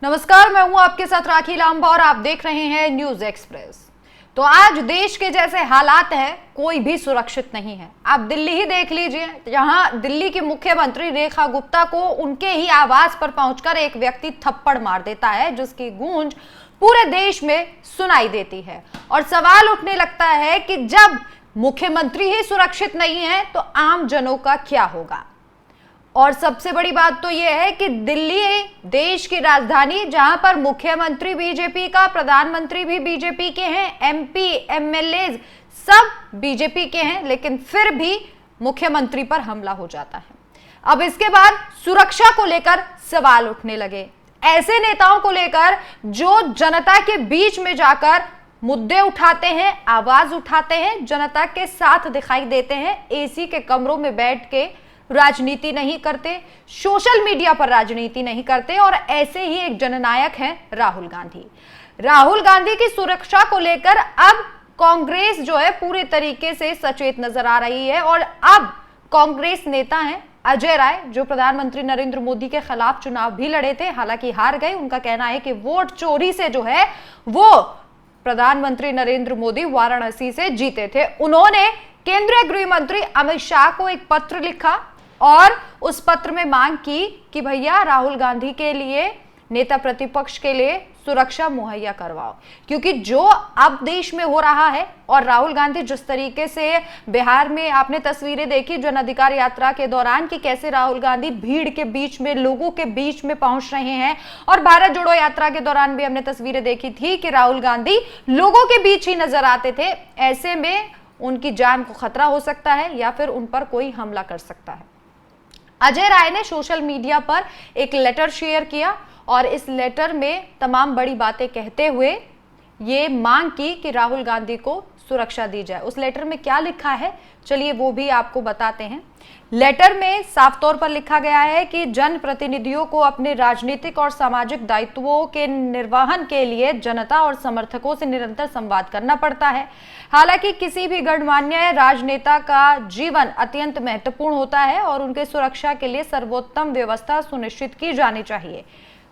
नमस्कार, मैं हूं आपके साथ राखी लांबा और आप देख रहे हैं न्यूज एक्सप्रेस। तो आज देश के जैसे हालात हैं, कोई भी सुरक्षित नहीं है। आप दिल्ली ही देख लीजिए, जहां दिल्ली की मुख्यमंत्री रेखा गुप्ता को उनके ही आवास पर पहुंचकर एक व्यक्ति थप्पड़ मार देता है, जिसकी गूंज पूरे देश में सुनाई देती है। और सवाल उठने लगता है कि जब मुख्यमंत्री ही सुरक्षित नहीं है तो आम जनों का क्या होगा। और सबसे बड़ी बात तो यह है कि दिल्ली देश की राजधानी, जहां पर मुख्यमंत्री बीजेपी का, प्रधानमंत्री भी बीजेपी के हैं, एमपी एमएलए सब बीजेपी के हैं, लेकिन फिर भी मुख्यमंत्री पर हमला हो जाता है। अब इसके बाद सुरक्षा को लेकर सवाल उठने लगे, ऐसे नेताओं को लेकर जो जनता के बीच में जाकर मुद्दे उठाते हैं, आवाज उठाते हैं, जनता के साथ दिखाई देते हैं, एसी के कमरों में बैठ के राजनीति नहीं करते, सोशल मीडिया पर राजनीति नहीं करते। और ऐसे ही एक जननायक हैं राहुल गांधी। राहुल गांधी की सुरक्षा को लेकर अब कांग्रेस जो है पूरे तरीके से सचेत नजर आ रही है। और अब कांग्रेस नेता हैं अजय राय, जो प्रधानमंत्री नरेंद्र मोदी के खिलाफ चुनाव भी लड़े थे, हालांकि हार गए। उनका कहना है कि वोट चोरी से जो है वो प्रधानमंत्री नरेंद्र मोदी वाराणसी से जीते थे। उन्होंने केंद्रीय गृह मंत्री अमित शाह को एक पत्र लिखा और उस पत्र में मांग की कि भैया राहुल गांधी के लिए, नेता प्रतिपक्ष के लिए सुरक्षा मुहैया करवाओ, क्योंकि जो अब देश में हो रहा है और राहुल गांधी जिस तरीके से बिहार में आपने तस्वीरें देखी जन अधिकार यात्रा के दौरान कि कैसे राहुल गांधी भीड़ के बीच में, लोगों के बीच में पहुंच रहे हैं। और भारत जोड़ो यात्रा के दौरान भी हमने तस्वीरें देखी थी कि राहुल गांधी लोगों के बीच ही नजर आते थे। ऐसे में उनकी जान को खतरा हो सकता है या फिर उन पर कोई हमला कर सकता है। अजय राय ने सोशल मीडिया पर एक लेटर शेयर किया और इस लेटर में तमाम बड़ी बातें कहते हुए ये मांग की कि राहुल गांधी को सुरक्षा दी जाए। उस लेटर में क्या लिखा है, चलिए वो भी आपको बताते हैं। लेटर में साफ तौर पर लिखा गया है कि जनप्रतिनिधियों को अपने राजनीतिक और सामाजिक दायित्वों के निर्वहन के लिए जनता और समर्थकों से निरंतर संवाद करना पड़ता है। हालांकि किसी भी गणमान्य राजनेता का जीवन अत्यंत महत्वपूर्ण होता है और उनके सुरक्षा के लिए सर्वोत्तम व्यवस्था सुनिश्चित की जानी चाहिए।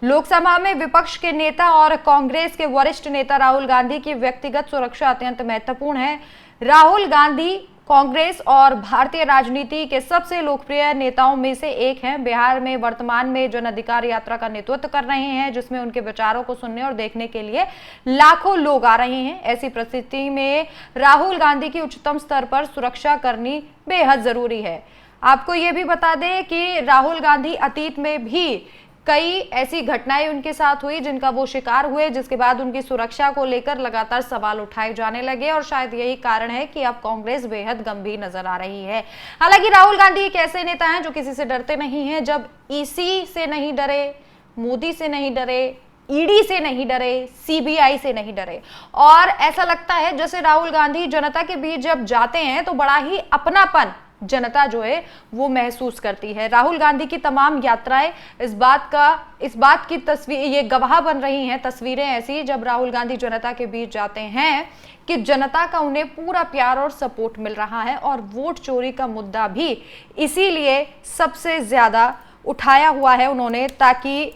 लोकसभा में विपक्ष के नेता और कांग्रेस के वरिष्ठ नेता राहुल गांधी की व्यक्तिगत सुरक्षा अत्यंत महत्वपूर्ण है। राहुल गांधी कांग्रेस और भारतीय राजनीति के सबसे लोकप्रिय नेताओं में से एक हैं। बिहार में वर्तमान में जन अधिकार यात्रा का नेतृत्व कर रहे हैं, जिसमें उनके विचारों को सुनने और देखने के लिए लाखों लोग आ रहे हैं। ऐसी परिस्थिति में राहुल गांधी की उच्चतम स्तर पर सुरक्षा करनी बेहद जरूरी है। आपको ये भी बता दें कि राहुल गांधी अतीत में भी कई ऐसी घटनाएं उनके साथ हुई जिनका वो शिकार हुए, जिसके बाद उनकी सुरक्षा को लेकर लगातार सवाल उठाए जाने लगे। और शायद यही कारण है कि अब कांग्रेस बेहद गंभीर नजर आ रही है। हालांकि राहुल गांधी एक ऐसे नेता हैं जो किसी से डरते नहीं हैं। जब ईसी से नहीं डरे, मोदी से नहीं डरे, ईडी से नहीं डरे, सीबीआई से नहीं डरे, और ऐसा लगता है जैसे राहुल गांधी जनता के बीच जब जाते हैं तो बड़ा ही अपनापन जनता जो है वो महसूस करती है। राहुल गांधी की तमाम यात्राएं इस बात की तस्वीर, ये गवाह बन रही हैं, तस्वीरें ऐसी जब राहुल गांधी जनता के बीच जाते हैं कि जनता का उन्हें पूरा प्यार और सपोर्ट मिल रहा है। और वोट चोरी का मुद्दा भी इसीलिए सबसे ज्यादा उठाया हुआ है उन्होंने, ताकि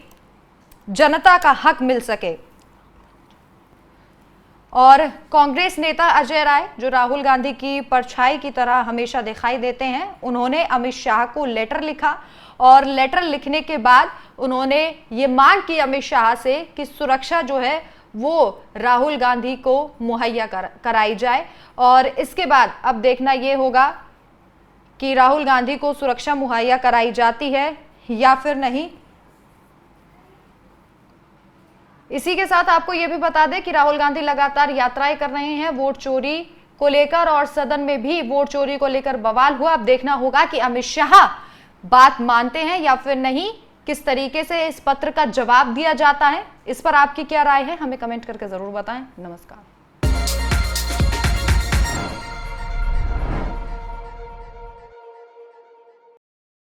जनता का हक मिल सके। और कांग्रेस नेता अजय राय, जो राहुल गांधी की परछाई की तरह हमेशा दिखाई देते हैं, उन्होंने अमित शाह को लेटर लिखा और लेटर लिखने के बाद उन्होंने ये मांग की अमित शाह से कि सुरक्षा जो है वो राहुल गांधी को मुहैया कराई जाए। और इसके बाद अब देखना ये होगा कि राहुल गांधी को सुरक्षा मुहैया कराई जाती है या फिर नहीं। इसी के साथ आपको यह भी बता दें कि राहुल गांधी लगातार यात्राएं कर रहे हैं वोट चोरी को लेकर, और सदन में भी वोट चोरी को लेकर बवाल हुआ। अब देखना होगा कि अमित शाह बात मानते हैं या फिर नहीं, किस तरीके से इस पत्र का जवाब दिया जाता है। इस पर आपकी क्या राय है, हमें कमेंट करके जरूर बताएं। नमस्कार।